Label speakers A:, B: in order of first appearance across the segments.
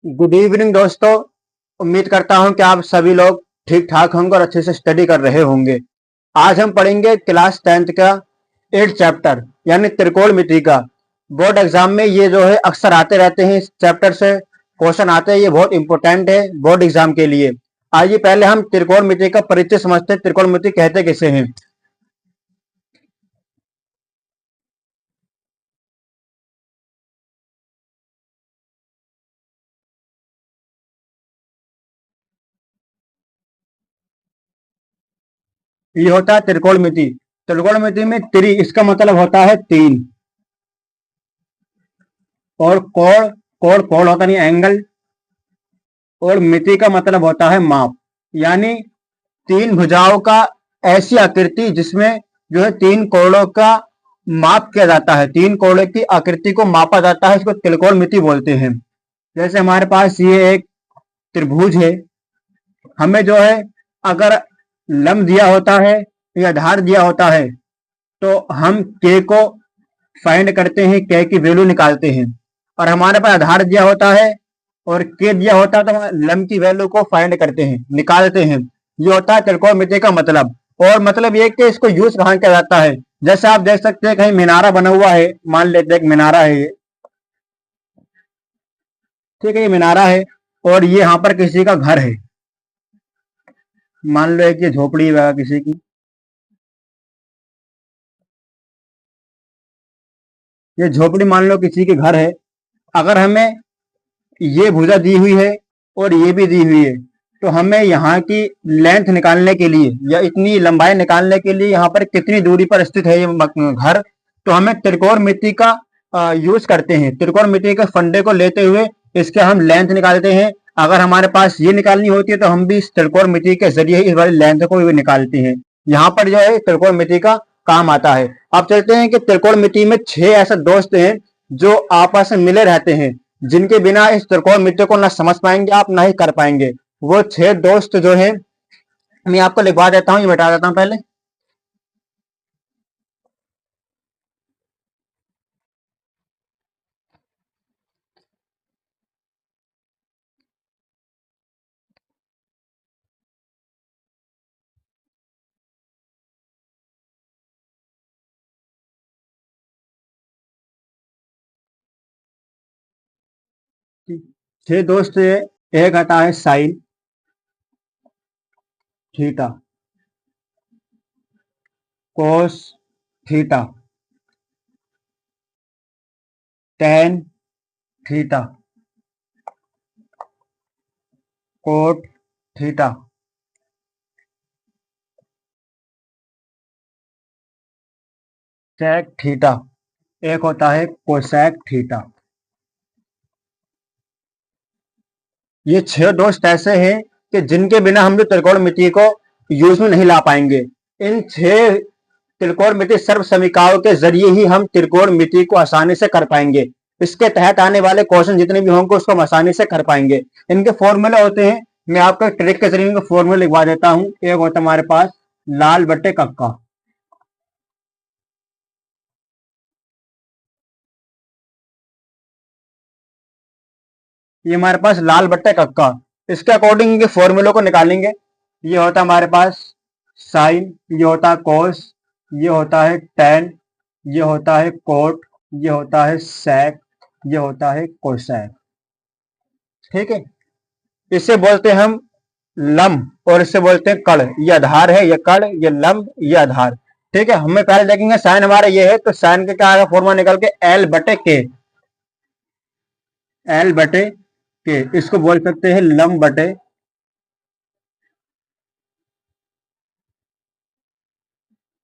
A: Good evening दोस्तों। उम्मीद करता हूं कि आप सभी लोग ठीक ठाक होंगे और अच्छे से स्टडी कर रहे होंगे। आज हम पढ़ेंगे क्लास 10th का 8 चैप्टर यानी त्रिकोणमिति का। बोर्ड एग्जाम में ये जो है अक्सर आते रहते हैं, इस चैप्टर से क्वेश्चन आते हैं। ये बहुत इंपॉर्टेंट है बोर्ड एग्जाम के लिए। आइए पहले हम त्रिकोणमिति का परिचय समझते हैं, त्रिकोणमिति कहते किसे हैं। ये होता है त्रिकोणमिति। त्रिकोणमिति में त्रि इसका मतलब होता है तीन, और कोण कोण कोण होता नहीं एंगल, और मिति का मतलब होता है माप। यानी तीन भुजाओं का ऐसी आकृति जिसमें जो है तीन कोणों का माप किया जाता है, तीन कोणों की आकृति को मापा जाता है, इसको त्रिकोणमिति बोलते हैं। जैसे हमारे पास ये एक त्रिभुज है, हमें जो है अगर लंब दिया होता है या आधार दिया होता है तो हम के को फाइंड करते हैं, के की वैल्यू निकालते हैं। और हमारे पास आधार दिया होता है और के दिया होता है तो हम लंब की वैल्यू को फाइंड करते हैं, निकालते हैं। ये होता है त्रिकोणमिति का मतलब। और मतलब ये कि इसको यूज कहाँ किया जाता है। जैसे आप देख सकते हैं कहीं मीनारा बना हुआ है, मान लेते हैं एक मीनारा है ये, ठीक है, ये मीनारा है और ये यहाँ पर किसी का घर है। मान लो एक ये झोपड़ी है किसी की, ये झोपड़ी मान लो किसी के घर है। अगर हमें ये भुजा दी हुई है और ये भी दी हुई है तो हमें यहाँ की लेंथ निकालने के लिए या इतनी लंबाई निकालने के लिए यहाँ पर कितनी दूरी पर स्थित है ये घर, तो हमें त्रिकोणमिति का यूज करते हैं। त्रिकोणमिति के फंडे को लेते हुए इसके हम लेंथ निकालते हैं। अगर हमारे पास ये निकालनी होती है तो हम भी इस त्रिकोणमिति के जरिए इस वाली लेंथ को भी निकालते हैं। यहाँ पर जो है त्रिकोणमिति का काम आता है। अब चलते हैं कि त्रिकोणमिति में 6 ऐसे दोस्त हैं जो आपस में मिले रहते हैं, जिनके बिना इस त्रिकोणमिति को ना समझ पाएंगे आप, ना ही कर पाएंगे। वो 6 दोस्त जो है मैं आपको लिखवा देता हूँ, ये बता देता हूँ पहले। छह दोस्त, एक आता है sine theta, cos theta, tan theta, cot theta, sec theta, एक होता है कोसेक थीटा। ये 6 दोस्त ऐसे हैं कि जिनके बिना हम लोग त्रिकोणमिति को यूज में नहीं ला पाएंगे। इन 6 त्रिकोणमिति सर्व समीकरणों के जरिए ही हम त्रिकोणमिति को आसानी से कर पाएंगे। इसके तहत आने वाले क्वेश्चन जितने भी होंगे उसको हम आसानी से कर पाएंगे। इनके फॉर्मूले होते हैं, मैं आपको ट्रिक के जरिए इनके फॉर्मूले लिखवा देता हूं। एक होता है हमारे पास लाल बट्टे कक्का, ये हमारे पास लाल बट्टे कक्का। इसके अकॉर्डिंग इनके फॉर्मूलों को निकालेंगे। ये होता है हमारे पास साइन, ये होता है कोस, ये होता है टेन, ये होता है कोट, ये होता है सेक, ये होता है कोसेक। ठीक है, इसे बोलते हैं हम लंब और इसे बोलते हैं कड़। ये आधार है, ये कड़, ये लंब, ये आधार। ठीक है, हमें पहले देखेंगे साइन हमारा ये है तो साइन के क्या आएगा फॉर्मूला निकल के एल बटे के, एल बटे के। इसको बोल सकते हैं लंब बटे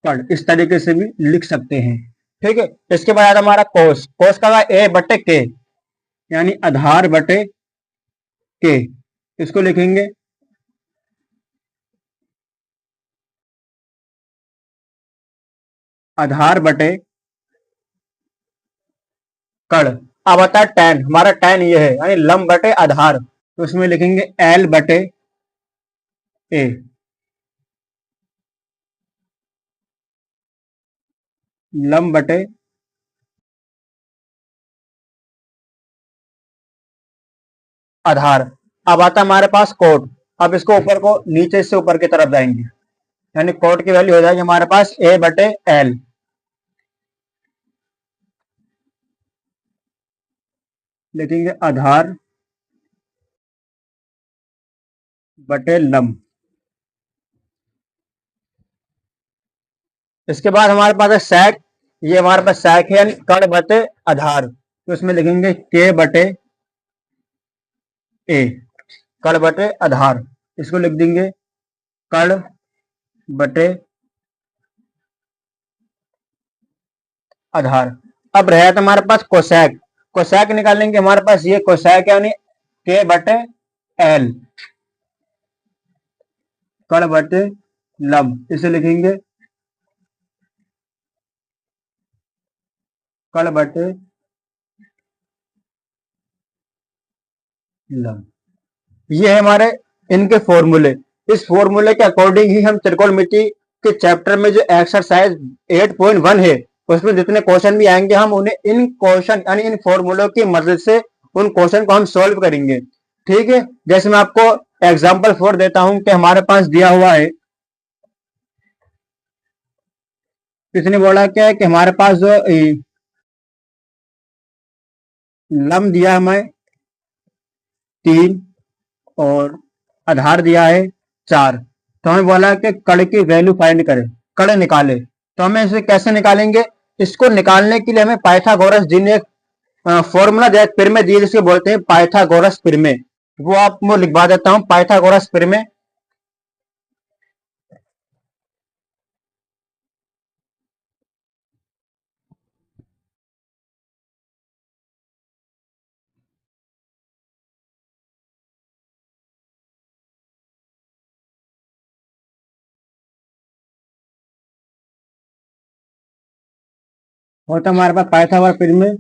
A: कड़, इस तरीके से भी लिख सकते हैं। ठीक है, इसके बाद हमारा कोस, कोस का ए बटे के यानी आधार बटे के। इसको लिखेंगे आधार बटे कड़। अब आता है टेन, हमारा टेन ये है यानी लंब बटे आधार, तो उसमें लिखेंगे एल बटे ए, लंब बटे आधार। अब आता हमारे पास कोट। अब इसको ऊपर को नीचे से ऊपर की तरफ जाएंगे, यानी कोट की वैल्यू हो जाएगी हमारे पास A/L। लिखेंगे आधार बटे लंब। इसके बाद हमारे पास है सैक। ये हमारे पास सैक है, यानी कण बटे आधार, तो इसमें लिखेंगे K/A, कण बटे आधार। इसको लिख देंगे कण बटे आधार। अब रहा था हमारे पास कोसैक। कोसैक निकालेंगे, हमारे पास ये कोसैक है, यानी K/L, कण बटे लंब। इसे लिखेंगे कण बटे लंब। ये है हमारे इनके फॉर्मूले। इस फॉर्मूले के अकॉर्डिंग ही हम त्रिकोणमिति के चैप्टर में जो एक्सरसाइज 8.1 है उसमें जितने क्वेश्चन भी आएंगे हम उन्हें इन क्वेश्चन यानी इन फॉर्मूलों की मदद से उन क्वेश्चन को हम सॉल्व करेंगे। ठीक है, जैसे मैं आपको एग्जांपल 4 देता हूं कि हमारे पास दिया हुआ है, किसने बोला क्या है कि हमारे पास जो लंब दिया है हमें 3 और आधार दिया है 4, तो हमें बोला कि कण की वैल्यू फाइंड करें, कण निकाले। तो हमें इसे कैसे निकालेंगे? इसको निकालने के लिए हमें पाइथागोरस जी ने फॉर्मूला प्रमेय दिए जिसको बोलते हैं पाइथागोरस प्रमेय। वो आपको लिखवा देता हूं, पाइथागोरस प्रमेय। होता हमारे पास पाइथागोरस प्रमेय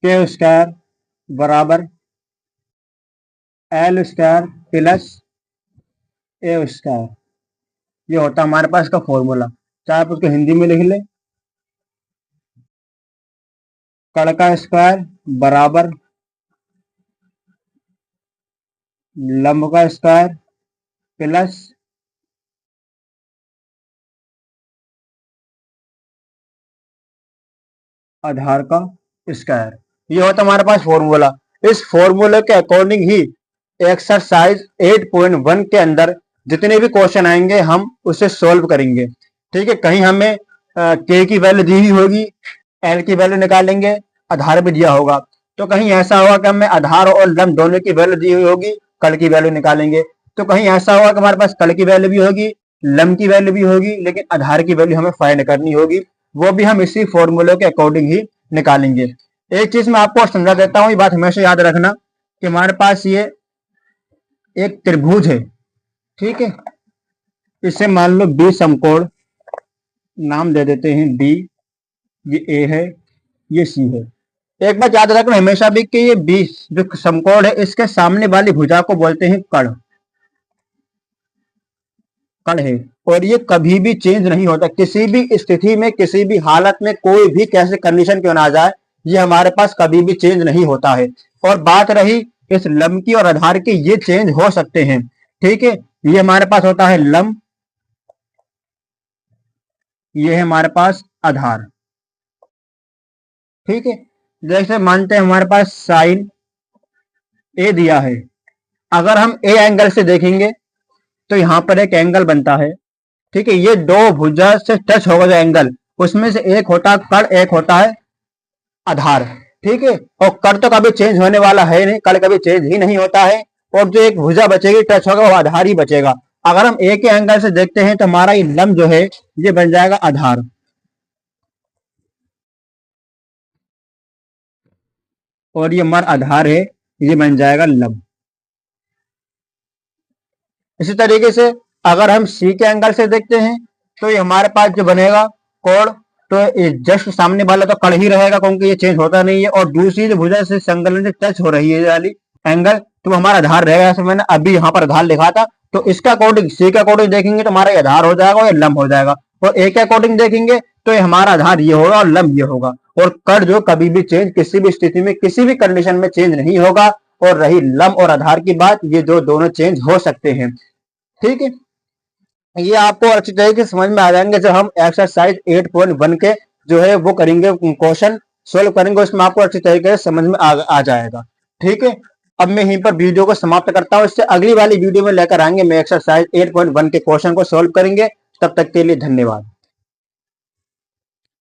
A: K² बराबर L² प्लस A²। ये होता हमारे पास का फॉर्मूला। चाहे आप उसको हिंदी में लिख ले, कण का स्क्वायर बराबर लंब का स्क्वायर प्लस आधार का स्क्वायर। ये होता हमारे पास फॉर्मूला। इस फॉर्मूले के अकॉर्डिंग ही एक्सरसाइज 8.1 के अंदर जितने भी क्वेश्चन आएंगे हम उसे सॉल्व करेंगे। ठीक है, कहीं हमें के की वैल्यू दी हुई होगी, एल की वैल्यू निकालेंगे, आधार भी दिया होगा, तो कहीं ऐसा होगा कि हमें आधार और लंब दोनों की वैल्यू दी हुई होगी, कल की वैल्यू निकालेंगे। तो कहीं ऐसा होगा कि हमारे पास कल की वैल्यू भी होगी, लंब की वैल्यू भी होगी, लेकिन आधार की वैल्यू हमें फाइंड करनी होगी। वो भी हम इसी फॉर्मूले के अकॉर्डिंग ही निकालेंगे। एक चीज मैं आपको समझा देता हूं, ये बात हमेशा याद रखना कि हमारे पास ये एक त्रिभुज है। ठीक है, इसे मान लो बी समकोण, नाम दे देते हैं डी। ये ए है, ये सी है। एक बात याद रखना हमेशा भी कि ये बी जो समकोण है इसके सामने वाली भुजा को बोलते हैं कर्ण। कण है और ये कभी भी चेंज नहीं होता, किसी भी स्थिति में, किसी भी हालत में, कोई भी कैसे कंडीशन क्यों ना आ जाए, ये हमारे पास कभी भी चेंज नहीं होता है। और बात रही इस लंब की और आधार की, ये चेंज हो सकते हैं। ठीक है, ये हमारे पास होता है लंब, ये है हमारे पास आधार। ठीक है, जैसे मानते हैं हमारे पास साइन ए दिया है, अगर हम ए एंगल से देखेंगे तो यहां पर एक एंगल बनता है। ठीक है, ये दो भुजा से टच होगा जो एंगल, उसमें से एक होता है कण, एक होता है आधार। ठीक है, और कण तो कभी चेंज होने वाला है नहीं, कण कभी चेंज ही नहीं होता है, और जो एक भुजा बचेगी टच होगा वो आधार ही बचेगा। अगर हम एक ही एंगल से देखते हैं तो हमारा ये लंब जो है ये बन जाएगा आधार, और ये हमारा आधार है, ये बन जाएगा लंब। इसी तरीके से अगर हम सी के एंगल से देखते हैं तो ये हमारे पास जो बनेगा कोण, तो जस्ट सामने वाला तो कण ही रहेगा क्योंकि ये चेंज होता नहीं है, और दूसरी जो भुजा से संकलन से टच हो रही है वाली एंगल, तो हमारा आधार रहेगा। जैसे मैंने अभी यहाँ पर आधार लिखा था, तो इसका अकॉर्डिंग सी के अकॉर्डिंग देखेंगे तो हमारा आधार हो जाएगा और ये लंब हो जाएगा, और ए के अकॉर्डिंग देखेंगे तो ये हमारा आधार ये होगा और लंब ये होगा। और कण जो कभी भी चेंज, किसी भी स्थिति में, किसी भी कंडीशन में चेंज नहीं होगा। और रही लम और आधार की बात, ये जो दोनों चेंज हो सकते हैं। ठीक है, ये आपको अच्छी तरीके से समझ में आ जाएंगे जब हम एक्सरसाइज 8.1 के जो है वो करेंगे, क्वेश्चन सोल्व करेंगे, उसमें आपको अच्छी तरीके से समझ में आ जाएगा। ठीक है, अब मैं यहीं पर वीडियो को समाप्त करता हूँ। इससे अगली वाली वीडियो में लेकर आएंगे मैं एक्सरसाइज 8.1 के क्वेश्चन को सोल्व करेंगे। तब तक के लिए धन्यवाद।